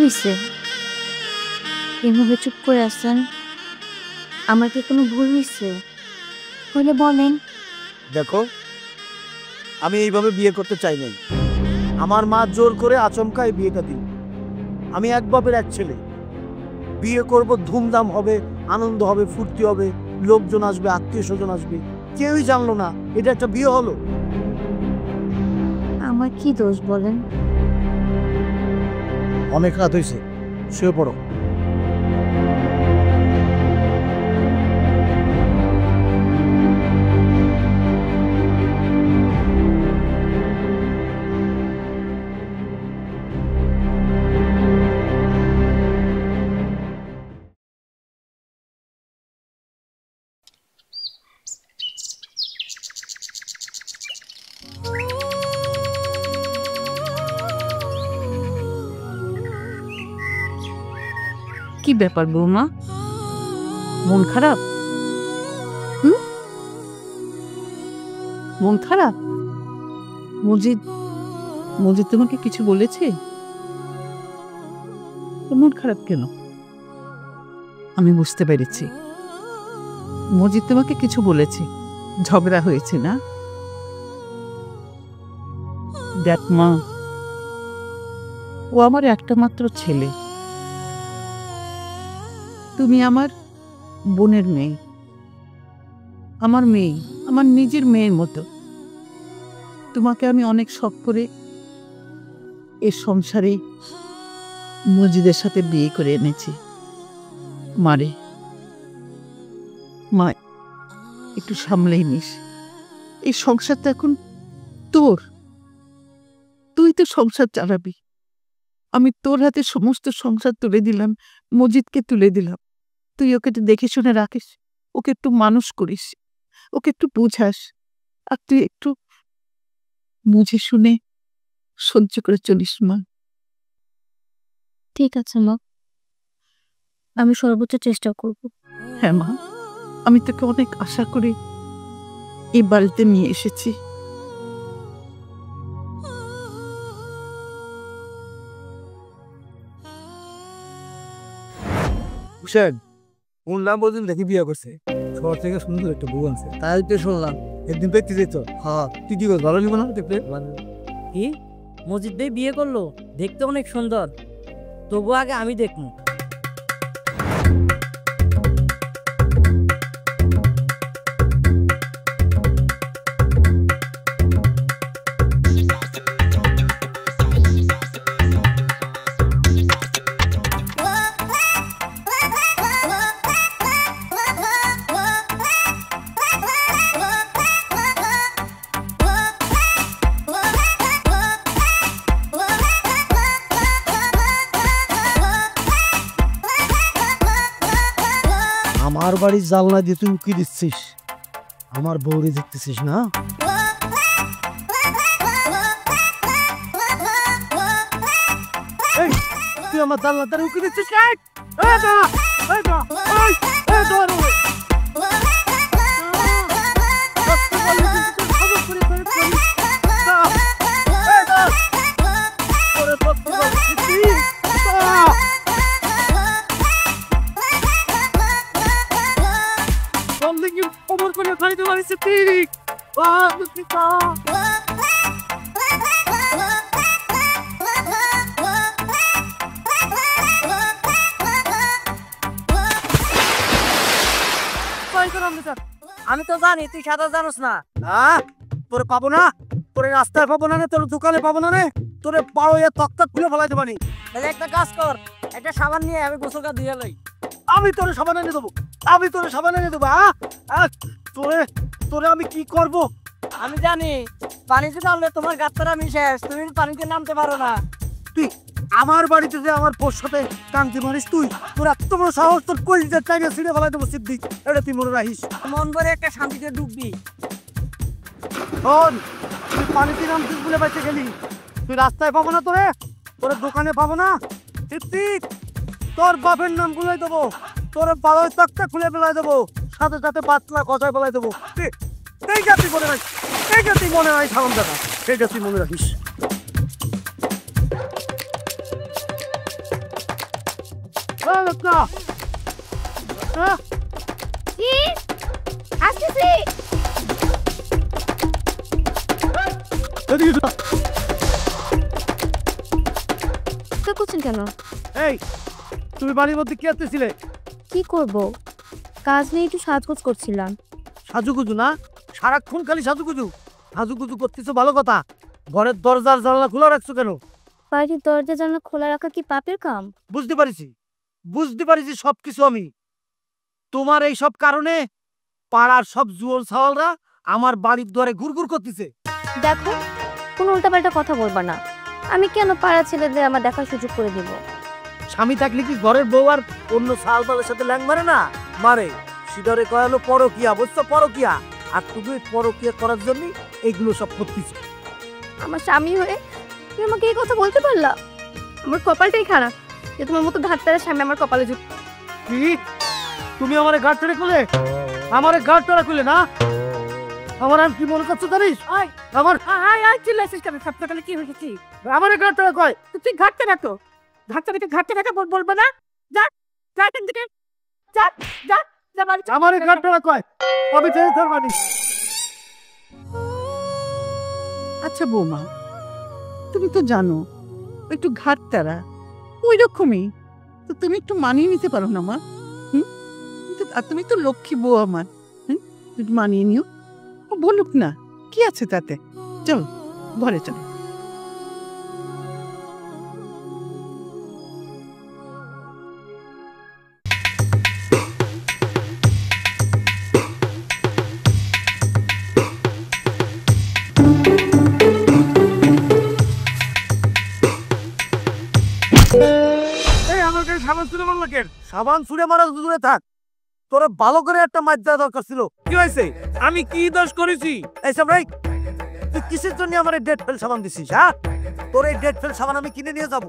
হয়েছে? এভাবে চুপ করে আছেন, আমার কি কোনো ভুল হয়েছে? বলে বলেন। দেখো, আমি এইভাবে বিয়ে করতে চাই নাই। আমার মা জোর করে আচমকা এই বিয়েটা দিল। আমি এক বাপের এক ছেলে, বিয়ে করব, ধুমধাম হবে, আনন্দ হবে, ফুর্তি হবে, লোকজন আসবে, আত্মীয় স্বজন আসবে। কেউই জানলো না এটা একটা বিয়ে হলো। আমার কি দোষ বলেন? অনেক রাত হয়েছে, শুয়ে পড়ো। কি ব্যাপার বৌমা, মন খারাপ? মন খারাপ? মজিদ মজিদ তোমাকে কিছু বলেছে? মন খারাপ কেন? আমি বুঝতে পেরেছি, মজিদ তোমাকে কিছু বলেছে, ঝগড়া হয়েছে না? দেখ মা, ও আমার একটা মাত্র ছেলে, তুমি আমার বোনের মেয়ে, আমার মেয়ে, আমার নিজের মেয়ের মতো। তোমাকে আমি অনেক শখ করে এ সংসারে মজিদের সাথে বিয়ে করে এনেছি। মারে মা, একটু সামলেই নিস, এই সংসারটা এখন তোর, তুই তো সংসার চালাবি। আমি তোর হাতে সমস্ত সংসার তুলে দিলাম, মজিদকে তুলে দিলাম। তুই ওকে দেখে শুনে রাখিস, ওকে একটু মানুষ করিস, ওকে একটু বুঝাস, আর তুই একটু বুঝে শুনে সহ্য করে চলিস মা। ঠিক আছে মা, আমি সর্বোচ্চ চেষ্টা করব। হ্যাঁ মা, আমি তোকে অনেক আশা করে এই বাড়িতে নিয়ে এসেছি। হুসেন, শুনলাম বলছেন দেখি বিয়ে করছে, শহর থেকে সুন্দর একটা বউ আনছে। তাই তো শুনলাম, একদিন দেখতে যেত। হ্যাঁ, তুই কি ভালো লাগবে না দেখতে? কি মসজিদ দিয়ে বিয়ে করলো? দেখতে অনেক সুন্দর, তবু আগে আমি দেখবো। আমার বাড়ির জানলা দিয়ে তুই উকি দিচ্ছিস, আমার বউরে দেখতেছিস না? এই, তুই আমার জানলা দ্বারা উকি দিচ্ছিস? খবর করে খাইতে পারিস ঠিক? আমি তো জানি তুই সাঁতার জানোস না। তোরে পাবো না, তোরে রাস্তায় পাবো না, তোর দোকানে পাবো না, তোরে পাড়ো তক্তা খুলে ফেলাইতে পারি। তাহলে একটা কাজ কর, একটা সাবান নিয়ে আমি গোসল গা ধুয়ে লই। আমি তোরে সাবান এনে দেবো, আমি তোরে সাবান এনে দেবো। তোরে তোরে আমি কি করব? আমি জানি পানিতে নামলে তোমার গাছটা আমি শেষ, তুমি পানিতে নামতে পারো না। তুই আমার বাড়িতে যে আমার বোর সাথে কাংতি মারিস, তুই তোর এত বড় সাহস, তোর কলিজার টাইমে ছিঁড়ে ফেলাই দেবো সিদ্দিক, এটা তুই মনে রাখিস। মন ভরে একটা শান্তিতে ডুববি। শোন, তুই পানিতে নামছিস বলে বাইতে গেলি, তুই রাস্তায় পাবো না, তোরে তোর দোকানে পাবো না। সিদ্দিক, তোর বাপের নাম গুলাই দেবো, তোর বাড়োয় তক্তা খুলে ফেলাই দেবো, সাথে সাথে পাতলা কষায় ফেলাই দেবো। এই জাতি মনে রাখিস, এই জাতি মনে রাখিস, সালাম দাদা, এই জাতি মনে রাখিস। কি আসতেছি। তো করছেন কেন? এই তুমি বাড়ির মধ্যে কি আসতেছিলে? কি করব, কাজ নিয়ে একটু সাজগোজ করছিলাম। সাজুগুজু না, সারাক্ষণ খালি সাজুগুজু সাজুগুজু করতেছো, ভালো কথা। ঘরের দরজার জানলা খোলা রাখছো কেন? বাড়ির দরজা জানলা খোলা রাখা কি পাপের কাম? বুঝতে পারিছি সবকিছু আমি। তোমার এই সব কারণে পাড়ার সব জুয়াল ছাওয়ালরা আমার বাড়ির দুয়ারে ঘুরঘুর করতেছে। দেখো, কোনো উল্টাপাল্টা কথা বলবা না। আমি কেন পাড়া ছেলেদের আমার দেখার সুযোগ করে দিব? স্বামী থাকলে কি ঘরের বউ আর অন্য ছাওয়ালদের সাথে ল্যাং মারে না? মারে। সিডরে কয়ালো পরকিয়া, বুঝছো? পরকিয়া। আর তুমি পরকিয়া করার জন্য এইগুলো সব করতেছো। আমার স্বামী হয়ে তুমি আমাকে এই কথা বলতে পারলা? আমার কপালটাই খারাপ যে তোমার মতো ঘাটতারা স্বামী আমার কপালে যুক্ত। কি তুমি আমারে গাড় টেনে খুলে, আমারে গাড় টেনে খুলে না? আমার আর কি মনে করছো জানিস? আমার চিল্লাইছিস কেন? সপ্তাহকালে কি হয়েছে? আমারে গাড় টেনে কয়। তুই ঘাটতে রাখো, ঘাটতে রাখা বলবো না। যা যা এখান থেকে, যা যা যা বাড়ি যা। আমারে গাড় টেনে কয়, আমি চেয়ে ধরবানি। আচ্ছা বৌমা, তুমি তো জানো একটু ঘাটতারা ওই রকমই, তো তুমি একটু মানিয়ে নিতে পারো না মা? আর তুমি তো লক্ষ্মী বউ আমার, একটু মানিয়ে নিও। ও বলুক না, কি আছে তাতে? চলো ঘরে চলো। এই আমাকে সাবান ছুঁড়ে মারলো কেন? সাবান ছুঁড়ে মারা দূরে থাক, তোরা ভালো করে একটা মাছ দেওয়া দরকার ছিল। কি হয়েছে? আমি কি দোষ করেছি? এইসব রাই, তুই কিসের জন্য আমার এই ডেট ফেল সাবান দিছিস? হ্যাঁ, তোর এই ডেট ফেল সাবান আমি কিনে নিয়ে যাব,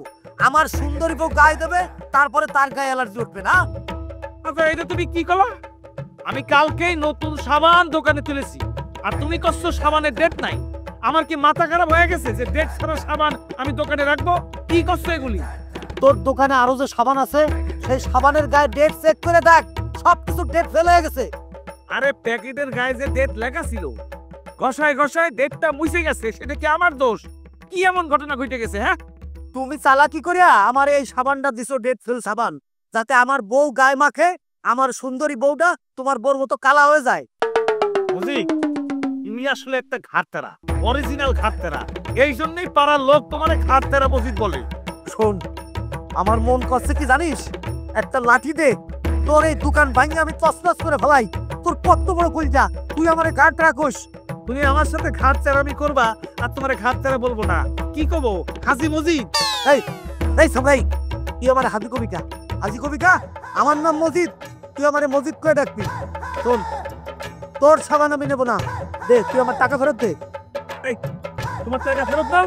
আমার সুন্দরী বউ গায়ে দেবে, তারপরে তার গায়ে অ্যালার্জি উঠবে না? আচ্ছা এটা তুমি কি করলা? আমি কালকেই নতুন সাবান দোকানে তুলেছি আর তুমি কষ্ট সাবানের ডেট নাই। আমার কি মাথা খারাপ হয়ে গেছে যে ডেট ছাড়া সাবান আমি দোকানে রাখবো? কি কষ্ট এগুলি? তোর দোকানে আরো যে সাবান আছে, সেই সাবানের গায়ে ডেট চেক করে দেখ, সবকিছু ডেট ফেল হয়ে গেছে। আরে প্যাকেটের গায়ে যে ডেট লেখা ছিল, ঘষায় ঘষায় ডেটটা মুছে গেছে, সেটা কি আমার দোষ? কি এমন ঘটনা ঘটে গেছে? হ্যাঁ, তুমি চালাকি করিয়া আমার এই সাবানটা দিছো, ডেট ফেল সাবান, যাতে আমার বউ গায়ে মাখে, আমার সুন্দরী বউটা তোমার বউর মতো কালা হয়ে যায়। বুঝি তুমি আসলে একটা ঘাটতারা, অরিজিনাল ঘাটতারা। এই জন্যই পাড়ার লোক তোমার ঘাটতারা মসজিদ বলে। শোন, আমার মন করছে কি জানিস, একটা লাঠি দে, তোর এই দোকান ভাঙে আমি তছনছ করে ফেলাই। তোর কত বড় কইজা, তুই আমারে ঘাট রাখোস? তুমি আমার সাথে ঘাট চারামি করবা আর তোমার ঘাট চারা বলবো না। কি কব? হাজি মজিদ? এই এই সবাই, তুই আমার হাজি কবিকা? হাজি কবিকা? আমার নাম মজিদ, তুই আমারে মজিদ করে ডাকবি? শোন, তোর সাবান আমি নেবো না, দে, তুই আমার টাকা ফেরত দে। তোমার টাকা ফেরত দাও।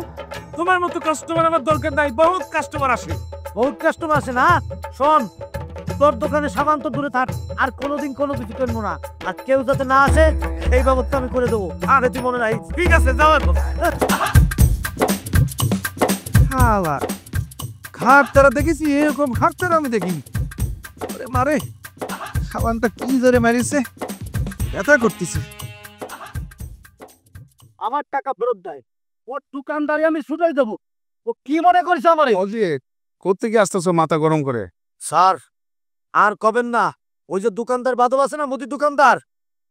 তোমার মতো কাস্টমার আমার দরকার নাই, বহুত কাস্টমার আসে। বহুত কাস্টমার আসে না? শোন, তোর দোকানে সাবান তো দূরে থাক, আর কোনোদিন কোনো কিছু করবো না, আর কেউ যাতে না আসে এই ব্যবস্থা আমি করে দেবো। আরে তুই মনে রাখিস। ঠিক আছে, যাও এখন। শালা ঘাট তারা দেখেছি, এরকম ঘাট তারা আমি দেখি। ওরে মারে, সাবানটা কি জোরে মারিছে, ব্যথা করতেছে। আমার টাকা ফেরত দেয়, ওর দোকানদারি আমি শুধাই দেবো। ও কি মনে করছে আমারে? অজিত, কোত্থেকে আসতেছো মাথা গরম করে? স্যার, আর কবেন না, ওই যে দোকানদার বাদল আছে না, মুদি দোকানদার,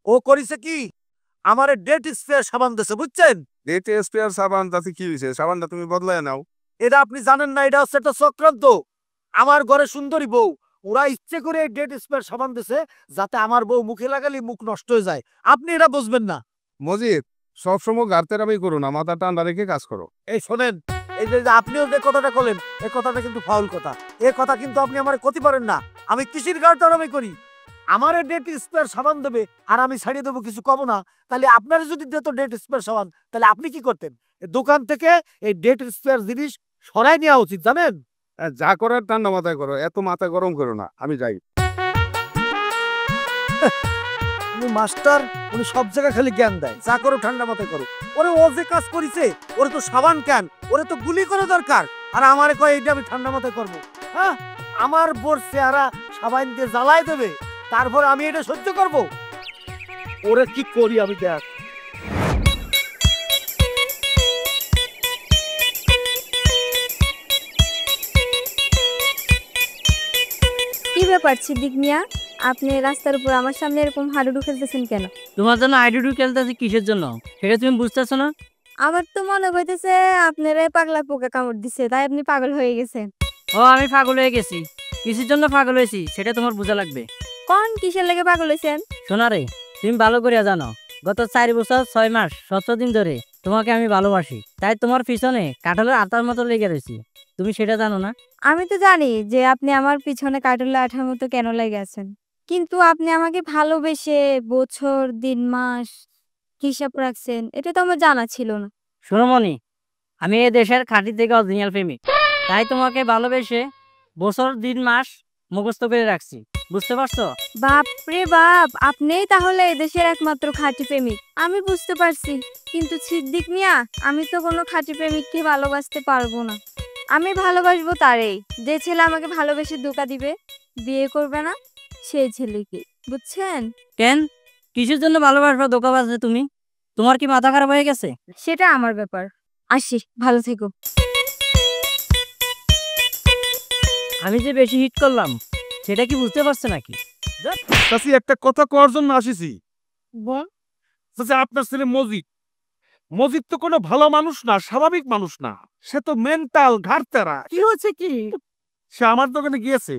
ও করিছে কি, আমারে ডেট স্প্রে সাবান দিছে, বুঝছেন? ডেট স্পেয়ার সাবান, তাতে কি হয়েছে? সাবানটা তুমি বদলায় নাও। এটা আপনি জানেন না, এটা হচ্ছে একটা চক্রান্ত। আমার ঘরে সুন্দরী বউ, ওরা ইচ্ছে করে ডেট স্প্রে সাবান দিছে, যাতে আমার বউ মুখে লাগালে মুখ নষ্ট হয়ে যায়। আপনি এটা বুঝবেন না। মজিদ, সবসময় গাড়তেরামি করো না, মাথা ঠান্ডা রেখে কাজ করো। এই শোনেন, এই যে আপনিও যে কথাটা বলেন, এই কথাটা কিন্তু ফাউল কথা। এই কথা কিন্তু আপনি আমার ক্ষতি পারেন না। আমি কিসির গাড়তারামি করি? আমার ডেট স্প্রে সাবান দেবে আর আমি ছাড়িয়ে দেবো, কিছু কম না? তাহলে আপনার যদি দিত ডেট স্প্রে সাবান, তাহলে আপনি কি করতেন? দোকান থেকে এই ডেট স্প্রে জিনিস সরাই নেওয়া উচিত, জানেন? যা করার ঠান্ডা মাথায় করো, এত মাথা গরম করো না। আমি যাই। উনি মাস্টার, উনি সব জায়গায় খালি জ্ঞান দেয়। যা করো ঠান্ডা মাথায় করো। ওরে ও যে কাজ করিছে, ওরে তো সাবান কেন, ওরে তো গুলি করা দরকার, আর আমারে কয় এইটা আমি ঠান্ডা মাথায় করবো? হ্যাঁ, আমার বোর চেহারা সাবান দিয়ে জ্বালায় দেবে, তারপর আমি এটা সহ্য করব? ওরে কি করি আমি দেখ। কি ব্যাপার সিদ্দিক মিয়া, আপনি রাস্তার উপর আমার সামনে এরকম হাডুডু খেলতেছেন কেন? তোমার জন্য আইডুডু খেলতেছি কিসের জন্য সেটা তুমি বুঝতেছো না? আমার তো মনে হইতেছে আপনারা পাগলা পোকা কামড় দিছে, তাই আপনি পাগল হয়ে গেছেন। ও আমি পাগল হয়ে গেছি। কিসের জন্য পাগল হয়েছি সেটা তোমার বোঝা লাগবে। কোন কিসের লেগে পাগল হইছেন? শোনা রে, তুমি ভালো করে জানো গত 4 বছর 6 মাস 17 দিন ধরে তোমাকে আমি ভালোবাসি, তাই তোমার পিছনে কাঁঠালের আটার মতো লেগে রয়েছি। তুমি সেটা জানো না? আমি তো জানি যে আপনি আমার পিছনে কাটলে আঠার মতো কেন লেগে আছেন, কিন্তু আপনি আমাকে ভালোবেসে বছর দিন মাস হিসাব রাখছেন, এটা তো আমার জানা ছিল না। শোনো মনি, আমি এই দেশের খাঁটি থেকে অরিজিনাল প্রেমিক, তাই তোমাকে ভালোবেসে বছর দিন মাস মুখস্থ করে রাখছি। বুঝতে পারছো? বাপ রে বাপ, আপনিই তাহলে এদেশের একমাত্র খাঁটি প্রেমিক। আমি বুঝতে পারছি, কিন্তু সিদ্দিক মিয়া, আমি তো কোনো খাঁটি প্রেমিককে ভালোবাসতে পারবো না। আমি ভালোবাসবো তারেই, যে ছেলে আমাকে ভালোবেসে ধোঁকা দিবে, বিয়ে করবে না, সেই ছেলেকে। বুঝছেন? কেন, কিসের জন্য ভালোবাসবা ধোকা বাজবে তুমি? তোমার কি মাথা খারাপ হয়ে গেছে? সেটা আমার ব্যাপার। আসি, ভালো থেকো। আমি যে বেশি হিট করলাম সেটা কি বুঝতে পারছো নাকি? চাচি একটা কথা কওয়ার জন্য আসিছি। বল। চাচি আপনার ছেলে মজিদ, মজিদ তো কোনো ভালো মানুষ না, স্বাভাবিক মানুষ না, সে তো মেন্টাল ঘাটতেরা। কি হয়েছে কি? সে আমার দোকানে গিয়েছে,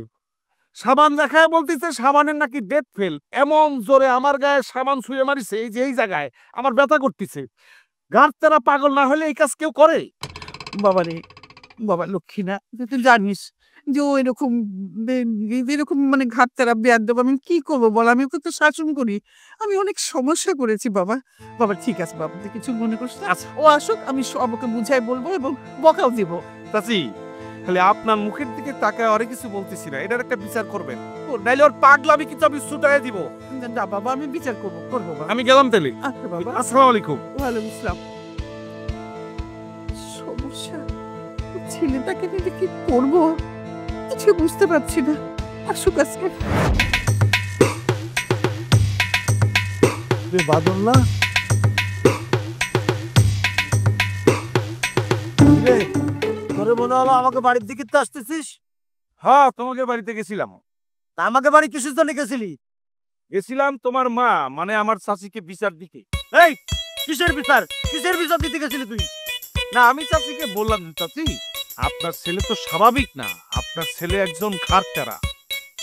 সাবান দেখায় বলতেছে সাবানের নাকি ডেট ফেল। এমন জোরে আমার গায়ে সাবান ছুঁয়ে মারিছে, এই যে এই জায়গায় আমার ব্যথা করতেছে। ঘাটতেরা পাগল না হলে এই কাজ কেউ করে? বাবা রে, বাবা লক্ষ্মী না, তুই জানিস যে ও এরকম এরকম মানে ঘাট তারা বেয়াদ দেবো, আমি কি করবো বল? আমি ওকে তো শাসন করি, আমি অনেক সমস্যা করেছি বাবা। বাবা ঠিক আছে বাবা, তুই কিছু মনে করিস না। আচ্ছা। ও আসুক, আমি সব ওকে বুঝাই বলবো এবং বকাও দিব। চাচি খালি আপনার মুখের দিকে তাকায় অনেক কিছু বলতেছি না, এটার একটা বিচার করবেন, নাইলে ওর পাগলামি কিছু আমি ছুটাই দিব। না বাবা, আমি বিচার করবো বাবা। আমি গেলাম তাহলে। আচ্ছা বাবা, আসসালামু আলাইকুম। ওয়ালাইকুম আসসালাম। সমস্যা, ছেলেটাকে নিয়ে কি করবো কিছু বুঝতে পারছি না। আসুক আজকে। বাদল না তোরে মনে হলো আমাকে বাড়ির দিকে তো আসতেছিস? হ্যাঁ, তোমাকে বাড়িতে গেছিলাম। তা আমাকে বাড়ি কিসের জন্য গেছিলি? গেছিলাম তোমার মা মানে আমার চাচিকে বিচার দিতে। এই কিসের বিচার, কিসের বিচার দিতে গেছিলি তুই? না, আমি চাচিকে বললাম, চাচি আপনার ছেলে তো স্বাভাবিক না, আপনার ছেলে একজন ঘাটতেরা,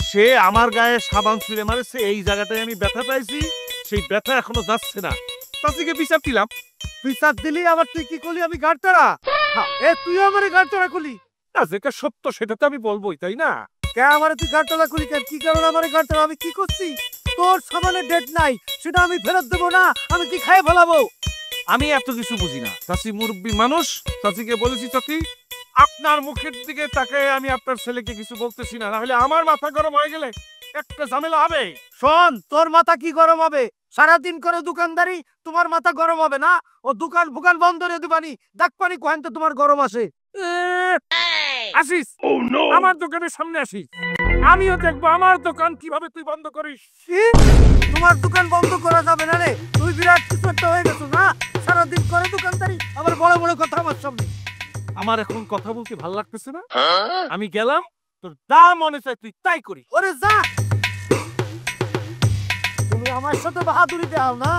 সে আমার গায়ে সাবান ছুঁড়ে মারেছে, এই জায়গাটায় আমি ব্যথা পাইছি, সেই ব্যথা এখনো যাচ্ছে না। চাচিকে বিচার দিলাম। বিচার দিলি আবার তুই কি করলি? আমি গাড়তারা? এ তুইও আমার গাড়তারা করলি? না, যেটা সত্য সেটা তো আমি বলবোই, তাই না? কে আমার তুই গাড়তারা করলি কেন? কি কারণে আমার গাড়তারা? আমি কি করছি? তোর সামানের ডেট নাই, সেটা আমি ফেরত দেবো না, আমি কি খাই ফেলাবো? আমি এত কিছু বুঝি না, চাচি মুরব্বী মানুষ। চাচিকে বলেছি, চাচি আপনার মুখের দিকে তাকায় আমি আপনার ছেলেকে কিছু বলতেছি না, নাহলে আমার মাথা গরম হয়ে গেলে একটা ঝামেলা হবে। শোন, তোর মাথা কি গরম হবে? সারাদিন করে দোকানদারি, তোমার মাথা গরম হবে না? ও দোকান বুকান বন্ধ করে দিবানি, ডাক পানি কোয়ান তো তোমার গরম আসে। আসিস আমার দোকানের সামনে আসিস, আমিও দেখবো আমার দোকান কিভাবে তুই বন্ধ করিস। কি? তোমার দোকান বন্ধ করা যাবে না রে? তুই বিরাট কিছু একটা হয়ে গেছো না? সারাদিন করে দোকানদারি, আবার বড় বড় কথা আমার সামনে। আমার এখন কথা বলতে ভালো লাগতেছে না, আমি গেলাম, তোর যা মনে চায় তুই তাই করি। ওরে যা, তুমি আমার সাথে বাহাদুরি দেও না।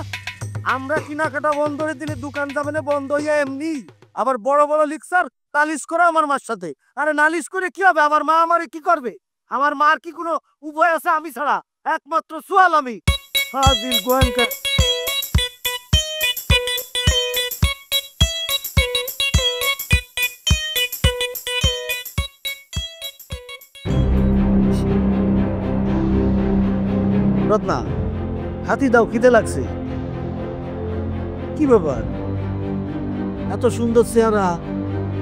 আমরা কেনাকাটা বন্ধ করে দিলে দোকান যাবে না বন্ধ হইয়া এমনি, আবার বড় বড় লিকসার নালিশ করে আমার মার সাথে। আরে নালিশ করে কি হবে? আমার মা আমারে কি করবে? আমার মার কি কোনো উভয় আছে আমি ছাড়া? একমাত্র সোয়াল আমি। হাজির গোয়েঙ্কা। রত্না, হাতি দাও, খিদে লাগছে। কি ব্যাপার? এত সুন্দর চেহারা,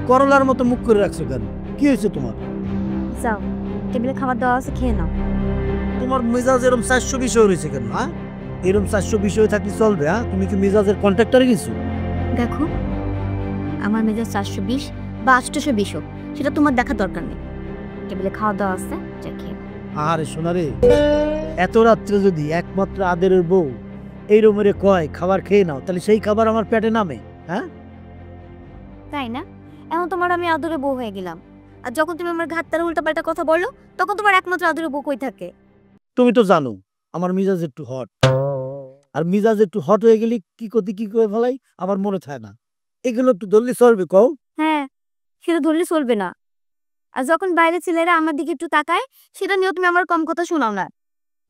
করলার মতো মুখ করে রাখছো কেন? কি হয়েছে তোমার? যাও, টেবিলে খাবার দেওয়া আছে, খেয়ে নাও। তোমার মেজাজ এরকম 400 বিষয় রয়েছে কেন? হ্যাঁ, এরকম 400 বিষয় থাকলে চলবে? হ্যাঁ, তুমি কি মেজাজের কন্ট্রাক্টরে গেছো? দেখো, আমার মেজাজ 420 বা 820 হোক, সেটা তোমার দেখা দরকার নেই। টেবিলে খাওয়া দাওয়া আছে, যা খেয়ে। আরে শোনা রে, এত রাত্রে যদি একমাত্র আদরের বউ এই রুমেরে কয় খাবার খেয়ে নাও, তাহলে সেই খাবার আমার পেটে নামে? হ্যাঁ, তাই না? এখন তোমার আমি আদরে বউ হয়ে গেলাম, আর যখন তুমি আমার ঘাটতার উল্টাপাল্টা কথা বলো, তখন তোমার একমাত্র আদরে বউ কই থাকে? তুমি তো জানো আমার মিজাজ একটু হট, আর মিজাজ একটু হট হয়ে গেলে কি করতে কি করে ফেলাই আমার মনে থাকে না। এগুলো একটু ধরলে চলবে কও? হ্যাঁ, সেটা ধরলে চলবে না। আর যখন বাইরে ছেলেরা আমার দিকে একটু তাকায়, সেটা নিয়েও তুমি আমার কম কথা শোনাও না।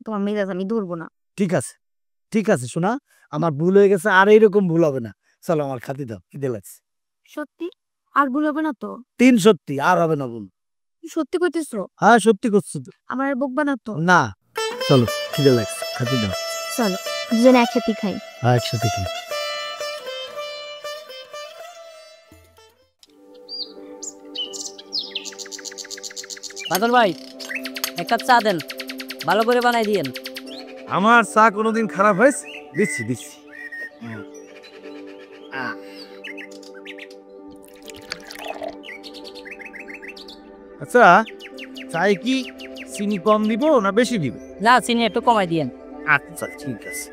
তোমার মেজাজ আমি ধরবো না। ঠিক আছে, ঠিক আছে শোনা, আমার ভুল হয়ে গেছে, আর এইরকম ভুল হবে না। চলো আমার খাতি দাও, খিদে লাগছে। সত্যি? আর ভুল হবে না তো? 3 সত্যি, আর হবে না ভুল। সত্যি কইতেছো? হ্যাঁ সত্যি করছো তো। আমার আর বকবা না তো? না, চলো খিদে লাগছে, খাতি দাও। চলো দুজনে একসাথে খাই। হ্যাঁ একসাথে খাই। বাদল ভাই, এক কাপ চা দেন, ভালো করে বানাই দিয়েন। আমার চা কোনোদিন খারাপ হয়েছে? দিচ্ছি দিচ্ছি। আচ্ছা, চাই কি চিনি কম দিব না বেশি দিব? না, চিনি একটু কমাই দিয়েন। আচ্ছা ঠিক আছে।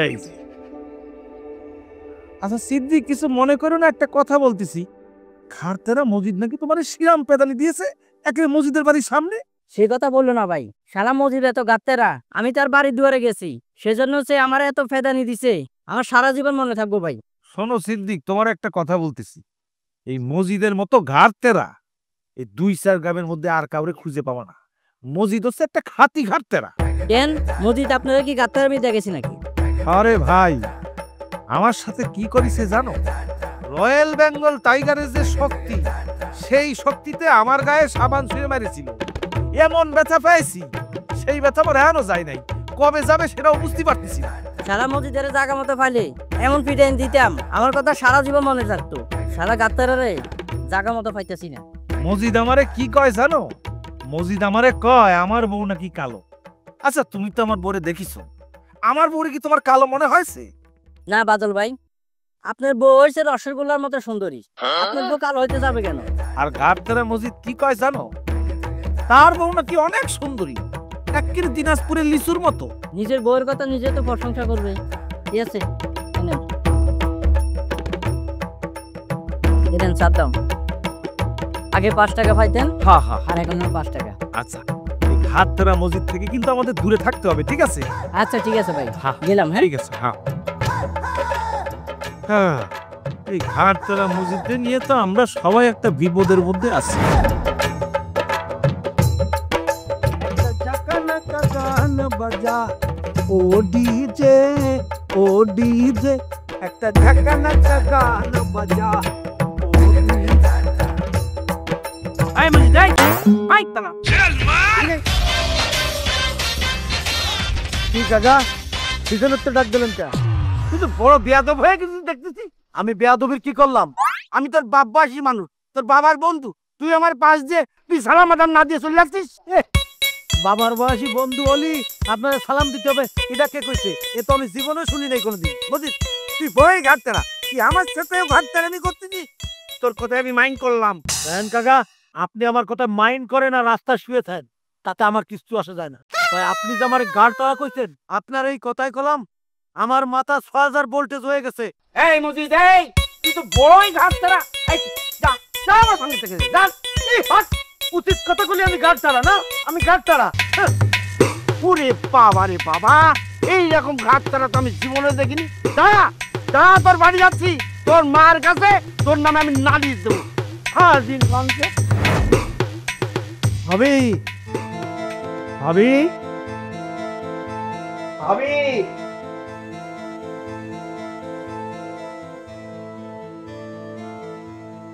এই যে। আচ্ছা সিদ্দিক, কিছু মনে করো না, একটা কথা বলতেছি। খারতেরা মসজিদ নাকি তোমার শিরাম পেদানি দিয়েছে একেবারে মসজিদের বাড়ির সামনে। সে কথা বললো না ভাই, সালা মজিদ এত গাত্তেরা, আমি তার বাড়ির দুয়ারে গেছি, সেজন্য সে আমার এত ফেদানি দিছে, আমার সারা জীবন মনে থাকবো ভাই। শোনো সিদ্দিক, তোমার একটা কথা বলতেছি। এই মসজিদের মতো ঘাটতেরা এই 2-4 গ্রামের মধ্যে আর কাউরে খুঁজে পাবা না। মসজিদ হচ্ছে একটা খাঁটি ঘাটতেরা। কেন মজিদ আপনারা কি গাত্তার আমি দেখেছি নাকি? আরে ভাই, আমার সাথে কি করিছে জানো? রয়্যাল বেঙ্গল টাইগারের যে শক্তি, সেই শক্তিতে আমার গায়ে সাবান ছুঁয়ে মেরেছিল। এমন ব্যথা পেয়েছি, সেই ব্যথা আমার এখনো যায় নাই। কবে যাবে সেটাও বুঝতে পারতেছি না। সারা মজিদের জায়গা মতো পাইলে এমন পিটাইন দিতাম, আমার কথা সারা জীবন মনে থাকতো। সারা গাত্তারে জায়গা মতো পাইতেছি না। মসজিদ আমারে কি কয় জানো? মসজিদ আমারে কয় আমার বউ নাকি কালো। আচ্ছা তুমি তো আমার বউরে দেখিছো, আমার বউরে কি তোমার কালো মনে হয়েছে? না বাদল ভাই, আপনার বউ হয়েছে রসগোল্লার মতো সুন্দরী, আপনার বউ কালো হইতে যাবে কেন? আর ঘাটতারা মসজিদ কি কয় জানো? তার বউ নাকি অনেক সুন্দরী, একেবারে দিনাজপুরের লিচুর মতো। নিজের বউয়ের কথা নিজে তো প্রশংসা করবে। ঠিক আছে, দেন চাপ দাও। আগে 5 টাকা পাইতেন, হ্যাঁ হ্যাঁ আর এখন 5 টাকা। আচ্ছা, এই ঘাটতারা মসজিদ থেকে কিন্তু আমাদের দূরে থাকতে হবে, ঠিক আছে? আচ্ছা ঠিক আছে ভাই, হ্যাঁ, গেলাম। হ্যাঁ ঠিক আছে। হ্যাঁ হ্যাঁ, এই ঘাটতারা মসজিদে নিয়ে তো আমরা সবাই একটা বিপদের মধ্যে আছি। ও ডিজে, ও ডিজে, একটা ঝাকানা গান বাজা। আই মজিদ, এই আই তালা। কি কাকা, পিছনের তো ডাক দিলেন কে? তুই তো বড় বেয়াদব হয়ে গেছিস দেখতেছি। আমি বেয়াদবির কি করলাম? আমি তোর বাপবাসী মানুষ, তোর বাবার বন্ধু, তুই আমার পাশ দিয়ে তুই সালাম আদাম না দিয়ে চলে আসছিস। বাবার বয়সী বন্ধু হলি আপনারা সালাম দিতে হবে, এটা কে কইছে? এ তো আমি জীবনে শুনি নাই কোনোদিন। বুঝিস, তুই বই ঘাটতেরা, তুই আমার সাথেও ঘাটতেরামি করতেছিস। তোর কথায় আমি মাইন্ড করলাম। দেখেন কাকা, আপনি আমার কথা মাইন্ড করেন আর রাস্তা শুয়ে থাকেন, তাতে আমার কিছু আসে যায় না। ভাই আপনি যে আমার গাড় তাড়া কইছেন, আপনার এই কথাই কলাম আমার মাথা 6000 ভোল্টেজ হয়ে গেছে। এই মজিদ, এই তুই তো বড়ই ঘাটতেরা। এই যা, যা আমার সামনে থেকে যা। এই হট, উচিত কথাগুলি আমি গাড় তাড়া না, আমি গাড় তাড়া। ওরে বাবা রে বাবা, এইরকম ঘাটতেরা তো আমি জীবনে দেখিনি। দাঁড়া দাঁড়া, তোর বাড়ি যাচ্ছি, তোর মার কাছে তোর নামে আমি নালিশ দেবো। হ্যাঁ দিন কালকে ভাবি, ভাবি, ভাবি।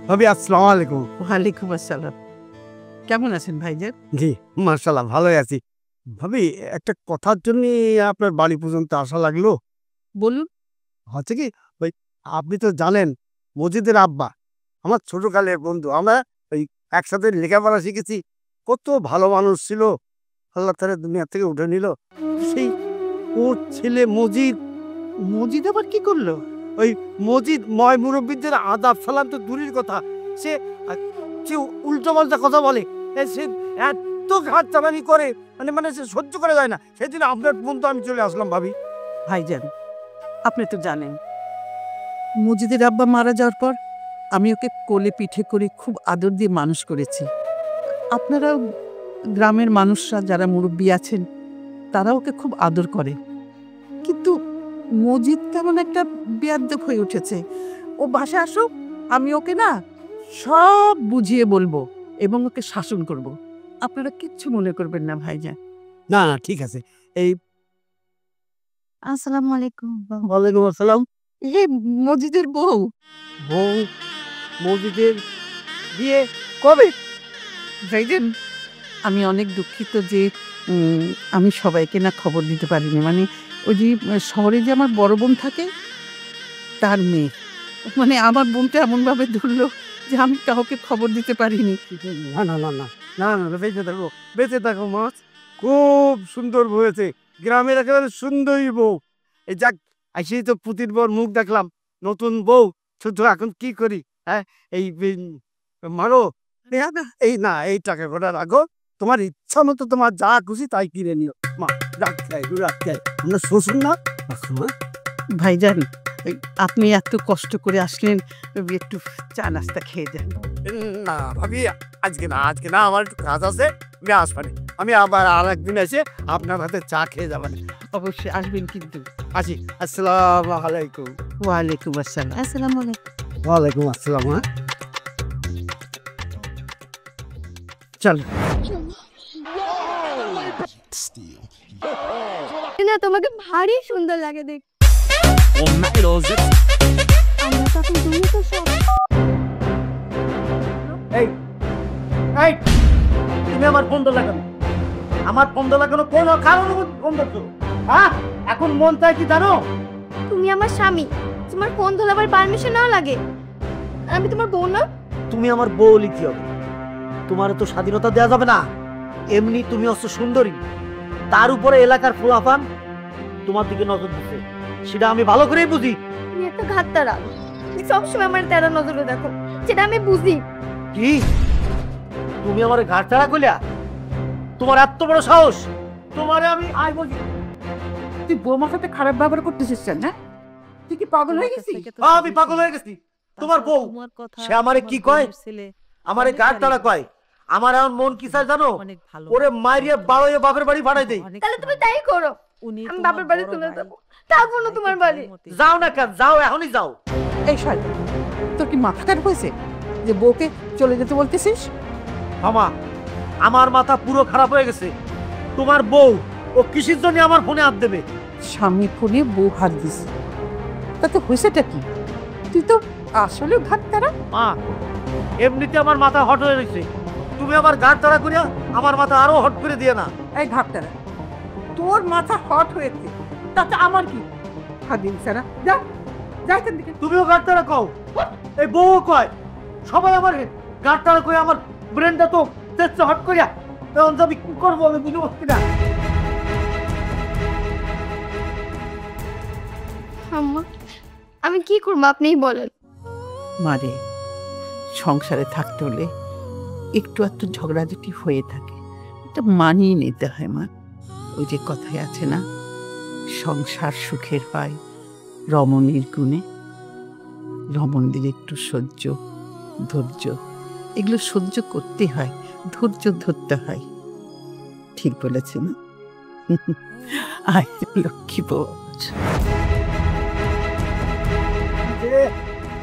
ভাবি আসসালামু আলাইকুম। ওয়ালাইকুম আসসালাম। কেমন আছেন ভাইজান? জি মাশাআল্লাহ ভালোই আছি। ভাবি একটা কথার জন্য আপনার বাড়ি পর্যন্ত আসা লাগলো। বলুন। হচ্ছে কি, ওই আপনি তো জানেন মজিদের আব্বা আমার ছোটকালের বন্ধু, আমরা ওই একসাথে লেখাপড়া শিখেছি। কত ভালো মানুষ ছিল, আল্লাহ তারা দুনিয়া থেকে উঠে নিল। সেই ওর ছেলে মজিদ, মজিদ আবার কি করলো? ওই মজিদ ময় মুরব্বীদের আদাব সালাম তো দূরের কথা, সে সে উল্টো পাল্টা কথা বলে, সে এত ঘাট চাপানি করে, মানে সে সহ্য করে যায় না। সেদিন আপনার ফোন তো আমি চলে আসলাম ভাবি। ভাইজান, আপনি তো জানেন মজিদের আব্বা মারা যাওয়ার পর আমি ওকে কোলে পিঠে করে খুব আদর দিয়ে মানুষ করেছি। আপনারাও গ্রামের মানুষরা যারা মুরব্বী আছেন তারা ওকে খুব আদর করে, কিন্তু মজিদ তেমন একটা বেয়াদ্দপ হয়ে উঠেছে। ও বাসায় আসুক, আমি ওকে না সব বুঝিয়ে বলবো এবং ওকে শাসন করব। আপনারা কিচ্ছু মনে করবেন না ভাইজান। না না ঠিক আছে। এই আসসালামু আলাইকুম। ওয়ালাইকুম আসসালাম। এ মজিদের বউ। বউ মজিদের বিয়ে কবে? ভাইজান, আমি অনেক দুঃখিত যে আমি সবাইকে না খবর দিতে পারিনি। মানে ওই যে শহরে যে আমার বড় বোন থাকে তার মেয়ে, মানে আমার বোনটা এমনভাবে ধরলো যে আমি কাউকে খবর দিতে পারিনি। না না না না না না, বেঁচে থাকো, বেঁচে থাকো মাছ। খুব সুন্দর হয়েছে, গ্রামের একেবারে সুন্দরী বউ। এই যাক, আসেই তো পুতির বউর মুখ দেখলাম, নতুন বউ। শুধু এখন কি করি? হ্যাঁ, এই মারো এই না, এই টাকা কটা রাখো, তোমার ইচ্ছা মতো তোমার যা খুশি তাই কিনে নিও। মা রাখতে আমরা শ্বশুর না। ভাইজান, আপনি এত কষ্ট করে আসলেন, একটু চা নাস্তা খেয়ে যান। না ভাবি, আজকে না, আজকে না, আমার একটু কাজ আছে, আমি আসবানি। আমি আবার আর একদিন এসে আপনার হাতে চা খেয়ে যাবেন। অবশ্যই আসবেন কিন্তু। আসি। আসসালামু আলাইকুম। ওয়ালাইকুম আসসালাম। আসসালামু আলাইকুম। ওয়ালাইকুম আসসালাম। হ্যাঁ চল। না, তোমাকে ভারী সুন্দর লাগে দেখ। আমরা তো এখন তুমি তো সব। এই এই, তুমি আমার ফোন লাগানো, আমার ফোন লাগানো কোন কারণ ফোন করছো? হ্যাঁ, এখন মন চাই কি জানো? তুমি আমার স্বামী, তোমার ফোন ধোলাবার পারমিশন নাও লাগে। আমি তোমার বোন না। তুমি আমার বউ লিখি হবে, তোমার তো স্বাধীনতা দেওয়া যাবে না। এমনি তুমি অত সুন্দরী, তার উপরে এলাকার ফুলাফান তোমার দিকে নজর দিচ্ছে, সেটা আমি ভালো করেই বুঝি। তুমি একটা ঘাটতারা, তুমি সবসময় আমার তেরা নজরে দেখো, সেটা আমি বুঝি। কি তুমি আমার ঘাট ছাড়া কইলা? তোমার এত বড় সাহস! তোমারে আমি আই বলি, তুই বৌমার সাথে খারাপ ব্যবহার করতেছিস না? তুই কি পাগল হয়ে গেছিস? আমি পাগল হয়ে গেছি। তোমার বউ সে আমারে কি কয়? আমারে ঘাট ছাড়া কয়। আমার এখন মন কি চায় জানো? ওরে মাইরিয়ে বাড়িয়ে বাপের বাড়ি ভাড়াই দেই। তাহলে তুমি তাই করো, আমি বাপের বাড়ি চলে যাবো, থাকবো না তোমার বাড়ি। যাও না কেন, যাও, এখনই যাও। এই শয়তান, তোর কি মাথা খারাপ হয়েছে যে বউকে চলে যেতে বলতেছিস? আমা, আমার মাথা পুরো খারাপ হয়ে গেছে। তোমার বউ ও কিসের জন্য আমার ফোনে হাত দেবে? স্বামী ফোনে বউ হাত দিছে, তাতে হয়েছেটা কি? তুই তো আসলে ঘাটতারা। মা, এমনিতে আমার মাথা হট হয়ে গেছে, তুমি আমার গাড় তাড়া করিয়া আমার মাথা আরো হট করে দিয়ে না। এই ঘাটতারা, তোর মাথা হট হয়েছে, তাতে আমার কি? হাদিম সারা, যা যা এখান থেকে। তুমিও গাড় তাড়া কও, এই বউ কয়, সবাই আমার গাড় তাড়া করে আমার ব্রেনটা তো তেজটা হট করিয়া। এখন আমি কি করবো আমি বুঝতে পারছি না। আম্মা, আমি কি করবো আপনিই বলেন। মারে, সংসারে থাকতে হলে একটু একটু ঝগড়াঝাটি হয়ে থাকে, এটা মানিয়ে নিতে হয় মা। ওই যে কথায় আছে না, সংসার সুখের হয় রমণীর গুণে। রমণীদের একটু সহ্য, ধৈর্য, এগুলো সহ্য করতে হয়, ধৈর্য ধরতে হয়। ঠিক বলেছে না? আয় লক্ষ্মী বউ।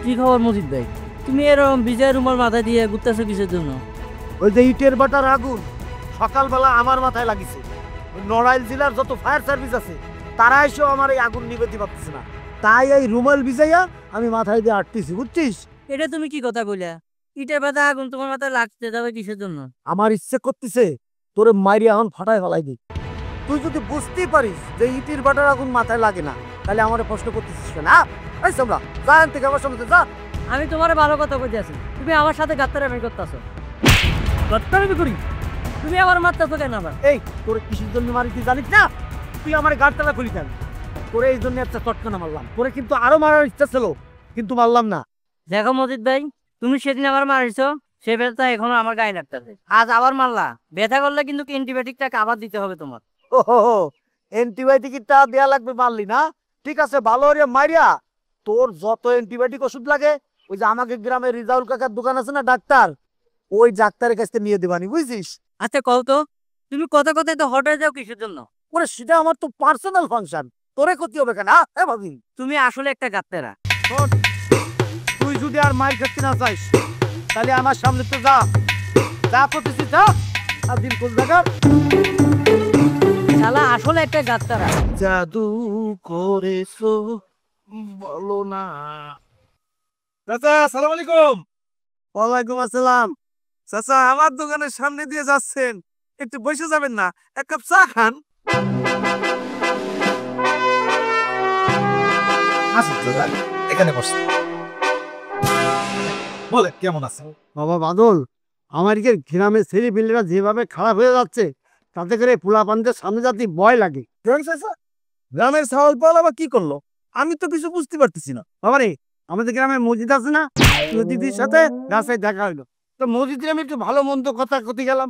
কি খবর মজিদ ভাই? তুমি এরকম বিজয় রুমাল মাথায় দিয়ে ঘুরতেছো কিসের জন্য? ওই যে ইটের বাটার আগুন সকালবেলা আমার মাথায় লাগিছে। নড়াইল জেলার যত ফায়ার সার্ভিস আছে তারা এসেও আমার এই আগুন নিবেতে পারতেছে না, তাই এই রুমাল ভিজাইয়া আমি মাথায় দিয়ে আটতেছি, বুঝছিস? এটা তুমি কি কথা কইলা? ইটের ব্যথা আগুন তোমার মাথায় লাগতে যাবে কিসের জন্য? আমার ইচ্ছে করতেছে তোরে মাইরি এখন ফাটায় ফেলাই দিই। তুই যদি বুঝতেই পারিস যে ইটের বাটার আগুন মাথায় লাগে না, তাহলে আমার প্রশ্ন করতেছিস না। এই তোমরা যা এখান থেকে, আমার সামনে যা। আমি তোমার ভালো কথা কইতে আছি, তুমি আমার সাথে গাত্তারামি করতেছো। গাত্তারামি করি? তুমি আমার মারতেছো কেন আবার? এই তোর কিসের জন্য মারি তুই জানিস না? তুই আমার গাড়তলা খুলি কেন? তোরে এই জন্য একটা চটকানা মারলাম। তোরে কিন্তু আরো মারার ইচ্ছা ছিল, কিন্তু মারলাম না। দেখো মজিদ ভাই, তুমি সেদিন আমার মারিছো, সে ব্যথা এখনো আমার গায়ে লাগতেছে। আজ আবার মারলা, ব্যথা করলে কিন্তু অ্যান্টিবায়োটিকটাকে আবার দিতে হবে তোমার। ওহো, অ্যান্টিবায়োটিকটা দেয়া লাগবে, মারলি না? ঠিক আছে, ভালো করে মারিয়া তোর যত অ্যান্টিবায়োটিক ওষুধ লাগে ওই যে আমাকে গ্রামে রিজাউল কাকার দোকান আছে না ডাক্তার, ওই ডাক্তারের কাছ থেকে নিয়ে দেবানি, বুঝছিস? আচ্ছা কও তো, তুমি কথা কথায় তো হঠাৎ যাও কিসের জন্য? ওরে সেটা আমার তো পার্সোনাল ফাংশন, তোরে ক্ষতি হবে কেন? হ্যাঁ ভাবি, তুমি আসলে একটা গাত্তেরা। শোন, তুই যদি আর মার খেতে না চাইস তাহলে আমার সামনে তো যা, যা করতেছিস যা, আর দিন কোন জায়গা শালা আসলে একটা গাত্তেরা। জাদু করেছো বলো না। চাচা আসসালামু আলাইকুম। ওয়ালাইকুম আসসালাম। চাচা আমার দোকানের সামনে দিয়ে যাচ্ছেন, একটু বসে যাবেন না? এক কাপ চা খান। আসুন চাচা, এখানে বসুন। বলে কেমন আছে? বাবা বাদল, আমাদের গ্রামের ছেলে পিলেরা যেভাবে খারাপ হয়ে যাচ্ছে তাতে করে পোলাপানদের সামনে যাতে ভয় লাগে। গ্রামের ছাগল পাল আবার কি করলো? আমি তো কিছু বুঝতে পারতেছি না। বাবা রে, আমাদের গ্রামে মসজিদ আছে না, দিদির সাথে রাস্তায় দেখা হইলো, তো মসজিদে আমি একটু ভালো মন্দ কথা কতে গেলাম।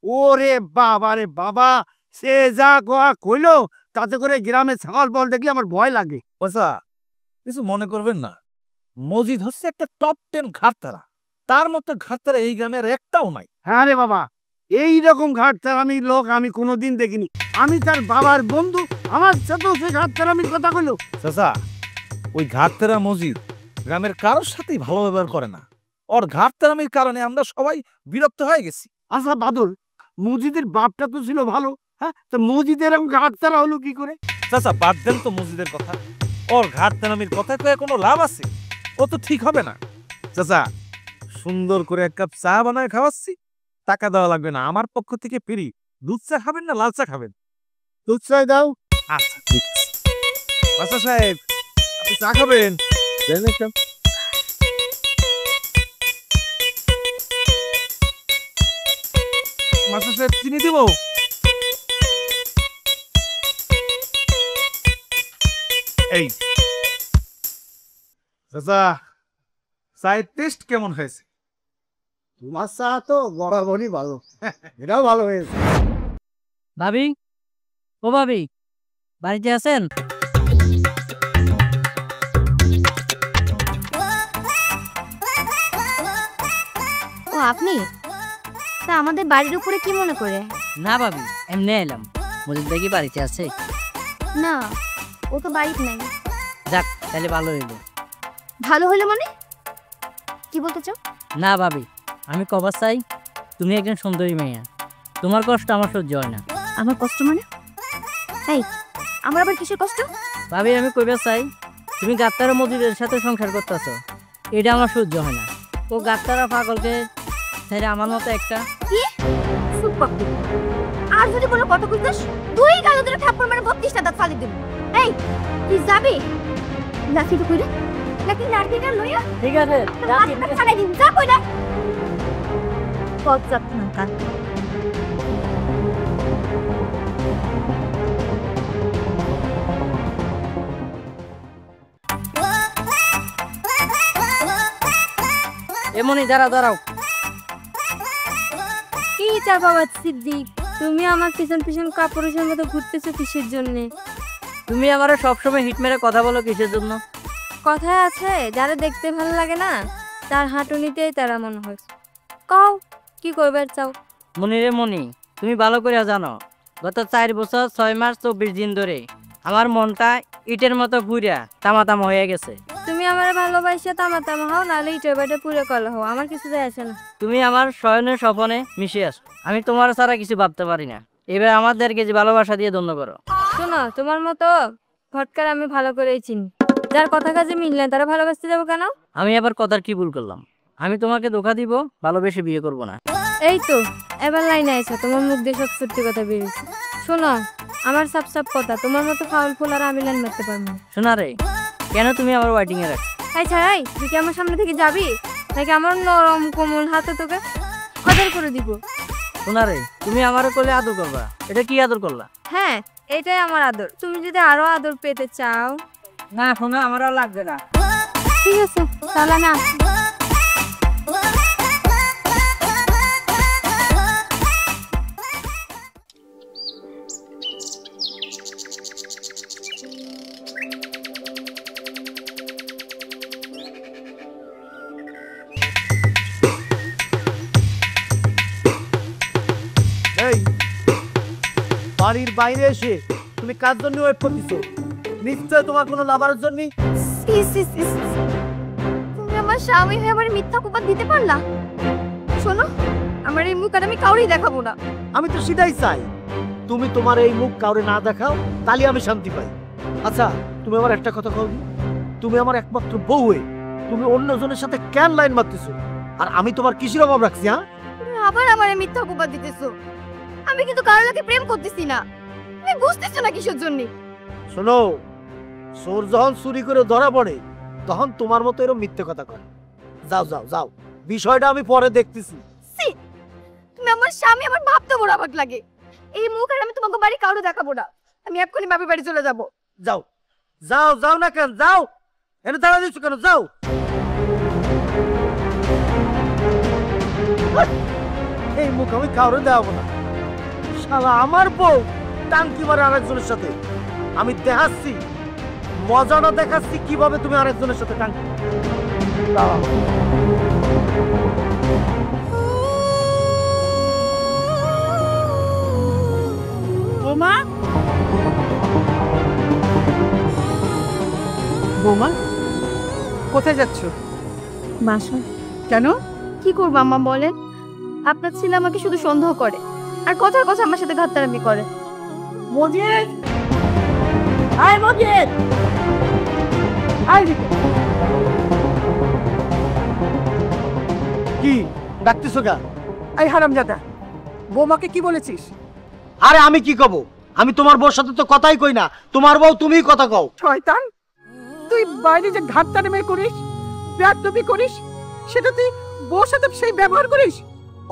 ওরে বাবা রে বাবা, সে যা কোয়া কইলো তাতে করে গ্রামের ছাগল পাল দেখলে আমার ভয় লাগে। চাচা কিছু মনে করবেন না, মসজিদ হচ্ছে একটা টপ 10 ঘাটতারা, তার মতো ঘাটতারা এই গ্রামের একটাও নাই। হ্যাঁ রে বাবা, এইরকম ঘাটতারামি লোক আমি কোনোদিন দেখিনি। আমি তার বাবার বন্ধু, আমার সাথেও সে ঘাটতারামির কথা কইলো। চাচা ওই ঘাটতারা মসজিদ গ্রামের কারোর সাথেই ভালো ব্যবহার করে না। ওর ঘাটতারামির কারণে আমরা সবাই বিরক্ত হয়ে গেছি। আচ্ছা বাদল, মসজিদের বাপটা তো ছিল ভালো, হ্যাঁ, তো মসজিদের এরকম ঘাটতারা হলো কি করে? চাচা বাদ দেন তো মসজিদের কথা, ওর ঘাটতারামির কথা কয়ে কোনো লাভ আছে? ও তো ঠিক হবে না। চাচা সুন্দর করে এক কাপ চা বানায় খাওয়াচ্ছি, টাকা দেওয়া লাগবে না, আমার পক্ষ থেকে ফ্রি। দুধ চা খাবেন না লাল চা খাবেন? দুধ চাই দাও। আচ্ছা ঠিক আছে। মাস্টার সাহেব আপনি চা খাবেন? দেন একটা। মাস্টার সাহেব চিনি দিব? এই চাচা চায়ের টেস্ট কেমন হয়েছে? তোমার চা তো বরাবরই ভালো, এটাও ভালো হয়েছে। ভাবি, ও ভাবি, বাড়িতে আছেন? ও আপনি? তা আমাদের বাড়ির উপরে কি মনে করে? না ভাবি, এমনি এলাম। মজিদ ভাই কি বাড়িতে আছে? না, ও তো বাড়িতে নাই। যাক, তাহলে ভালো হইলো। ভালো হলো মানে কি বলতে চাও? না ভাবি, আমি কবার চাই, তুমি একজন সুন্দরী মেয়ে, তোমার কষ্ট আমার সহ্য হয় না। আমার কষ্ট মানে? এই, আমার আবার কিসের কষ্ট? ভাবি আমি কইবার চাই, তুমি গাত্তারা মজিদের সাথে সংসার করতেছো, এটা আমার সহ্য হয় না। ও গাত্তারা পাগলকে ছেড়ে আমার মতো একটা কি সুপার! আর যদি বলো কত কইতাস, তুই গাল ধরে থাপ্পড় মেরে 32টা দাঁত ফালি দেব। এই, তুই যাবি? লাঠি তো কইরে, লাঠি লাঠিটা লইয়া ঠিক আছে মাথা ফাড়াই দিন, যা কইরা। কত যাত না কান। এমনই দাঁড়াও দাঁড়াও। কি চা বাবা সিদ্দিক, তুমি আমার পিছন পিছন কাপুরুষের মতো ঘুরতেছো কিসের জন্য? তুমি আমারে সবসময় হিট মেরে কথা বলো কিসের জন্য? কথায় আছে, যারা দেখতে ভালো লাগে না তার হাঁটুনিতেই তারা মনে হয়। কও কি করবার চাও? মনি রে মনি, তুমি ভালো করে জানো গত 4 বছর 6 মাস 24 দিন ধরে আমার মনটা ইটের মতো পুরা তামাতামা হয়ে গেছে। তুমি আমার ভালোবাসা তামাতামা হও, নাহলে ইটের বাটে পুরো কল হও, আমার কিছু যায় আসে না। তুমি আমার শয়নের স্বপনে মিশে আসো, আমি তোমার ছাড়া কিছু ভাবতে পারি না। এবার আমাদেরকে যে ভালোবাসা দিয়ে ধন্য করো। শোনো, তোমার মতো ভটকার আমি ভালো করেই চিনি, যার কথা কাজে মিললেন তারা ভালোবাসতে যাবো কেন? আমি আবার কথার কি ভুল করলাম? আমি তোমাকে ধোঁকা দিব, ভালোবেসে বিয়ে করব না। এই তো এবার লাইনে আইছো, তোমার মুখ দিয়ে সব সত্যি কথা বেরিয়েছে। শোনো, আমার সাপ সাপ কথা, তোমার মতো ফাউল ফুল আর আমি লাইন মারতে পারবো না। শোনা রে, কেন তুমি আমার ওয়েটিং এ রাখ? তাই ছাড়াই তুই কি আমার সামনে থেকে যাবি, নাকি আমার নরম কোমল হাতে তোকে কদর করে দিব? শোনারে, তুমি আমারে কোলে আদর করবা, এটা কি আদর করলা? হ্যাঁ, এটাই আমার আদর। তুমি যদি আরো আদর পেতে চাও। না শোনা, আমার আর লাগবে না। ঠিক আছে, তাহলে আমি আসি। এই বাড়ির বাইরে এসে তুমি কার জন্য ওয়েট করতেছো? নিশ্চয় তোমার কোনো লাভার জন্য। তুমি আমার স্বামী হয়ে আমার মিথ্যা অপবাদ দিতে পারলা? শোনো, আমার এই মুখ আর আমি কাউরেই দেখাবো না। আমি তো সেটাই চাই, তুমি তোমার এই মুখ কাউরে না দেখাও, তাহলে আমি শান্তি পাই। আচ্ছা, তুমি আমার একটা কথা কও, তুমি আমার একমাত্র বউ হয়ে তুমি অন্যজনের সাথে কেন লাইন মারতেছো? আর আমি তোমার কিসের অভাব রাখছি? হ্যাঁ, তুমি আবার আমার এই মিথ্যা অপবাদ দিতেছো। আমি কিন্তু কারোর লোকে প্রেম করতেছি না। তুমি বুঝতেছো না কিসের জন্য? শোনো, চোর যখন চুরি করে ধরা পড়ে তখন তোমার মতো এরকম মিথ্যে কথা কয়। যাও যাও যাও, বিষয়টা আমি পরে দেখতেছি। তুমি আমার স্বামী, আমার ভাবতে বড় অবাক লাগে। এই মুখ আর আমি তোমাকে বাড়ি কাউরে দেখাবো না। আমি এক্ষুনি বাপের বাড়ি চলে যাব। যাও যাও যাও না কেন, যাও, এনে দাঁড়া দিচ্ছ কেন, যাও। এই মুখ আমি কাউরে দেখাবো না। শালা আমার বউ টাঙ্কি মারে আরেকজনের সাথে। আমি দেখাচ্ছি, মজাটা দেখাচ্ছি কিভাবে তুমি আরেকজনের সাথে টাঙ্কি। দাঁড়াও। বৌমা, বৌমা কোথায় যাচ্ছ? বাসন কেন? কি করবো আম্মা বলেন? আপনার ছেলে আমাকে শুধু সন্দেহ করে আর কথার কথা আমার সাথে ঘাটতারামি করে। মজিদ, আয় মজিদ, আয় দিকে। কি ডাকতেছো কেন? এই হারামজাদা, বৌমাকে কি বলেছিস? আরে আমি কি কব? আমি তোমার বউর সাথে তো কথাই কই না। তোমার বউ তুমিই কথা কও। শয়তান, তুই বাইরে যে ঘাটতারামি করিস, বেয়াদবি করিস, সেটা তুই বউর সাথে সেই ব্যবহার করিস?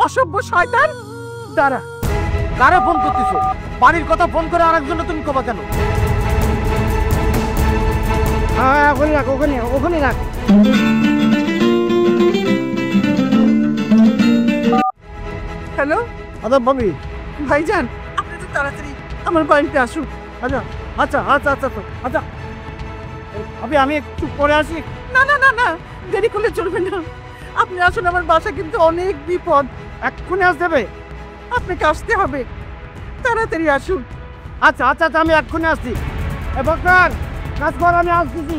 অসভ্য শয়তান! দাঁড়া। কারে ফোন করতেছো? বাড়ির কথা ফোন করে আরেকজনে তুমি কবা কেন? ওখানে রাখ, ওখানে ওখানে রাখ। হ্যালো আদাব ভাবি। ভাইজান, আপনি তো তাড়াতাড়ি আমার বাড়িতে আসুন। আচ্ছা আচ্ছা আচ্ছা আচ্ছা তো আচ্ছা, আমি একটু পরে আসি। না না না না, দেরি করলে চলবে না। আপনি আসুন, আমার বাসা কিন্তু অনেক বিপদ। এক্ষুনি আসতে হবে? আপনাকে আসতে হবে, তাড়াতাড়ি আসুন। আচ্ছা আচ্ছা আচ্ছা, আমি এক্ষুনি আসছি। এ বকর, কাজ কর, আমি আসতেছি।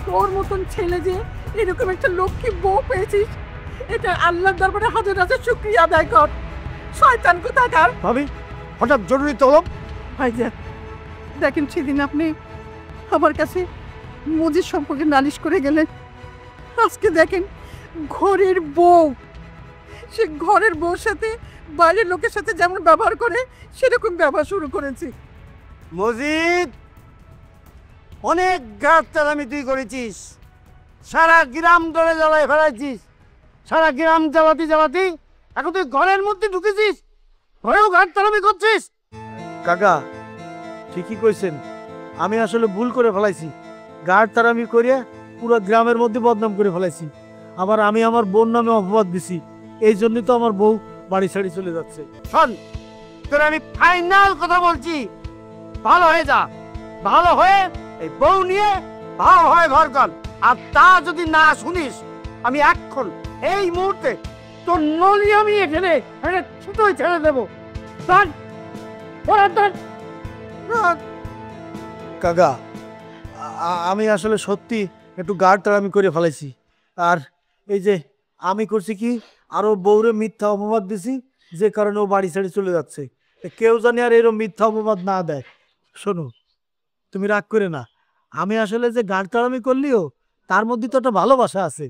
তোর মতন ছেলে যে এরকম একটা লক্ষ্মী বউ পেয়েছিস, এটা আল্লাহর দরবারে হাজার হাজার শুকরিয়া আদায় কর। শয়তান কোথাকার! ভাবি, হঠাৎ জরুরি তলব? ভাইজান, দেখেন সেদিন আপনি আমার কাছে মজিদ সম্পর্কে নালিশ করে গেলেন, আজকে দেখেন ঘরের বউ, সে ঘরের বউর সাথে বাইরের লোকের সাথে যেমন ব্যবহার করে সেরকম ব্যবহার শুরু করেছি। মজিদ, অনেক গাছতারামি তুই করেছিস, সারা গ্রাম ধরে জ্বালায় ফেলাইছিস, সারা গ্রাম জ্বালাতি জ্বালাতি এখন তুই ঘরের মধ্যে ঢুকেছিস, ঘরেও গাছতারামি করছিস। কাকা ঠিকই কইছেন, আমি আসলে ভুল করে ফেলাইছি। গাছতারামি করিয়া পুরো গ্রামের মধ্যে বদনাম করে ফেলাইছি। আবার আমি আমার বোন নামে অপবাদ দিছি, এই জন্যই তো আমার বউ বাড়ি ছাড়ি চলে যাচ্ছে। শোন, তোর আমি ফাইনাল কথা বলছি, ভালো হয়ে যা, ভালো হয়ে এই বউ নিয়ে ভালো হয় ঘর কর। আর তা যদি না শুনিস, আমি এখন এই মুহূর্তে তোর নলি আমি এখানে ছুটোই ছেড়ে দেবো। কাকা, আমি আসলে সত্যি একটু গাড় তাড়ামি করে ফেলাইছি। আর এই যে আমি করছি কি, আরো বউরে মিথ্যা অপবাদ দিছি, যে কারণে ও বাড়ি ছেড়ে চলে যাচ্ছে। কেউ জানি আর এরকম মিথ্যা অপবাদ না দেয়। শোনো, তুমি রাগ করে না, আমি আসলে যে গাড় তাড়ামি করলিও তার মধ্যে তো একটা ভালোবাসা আছে।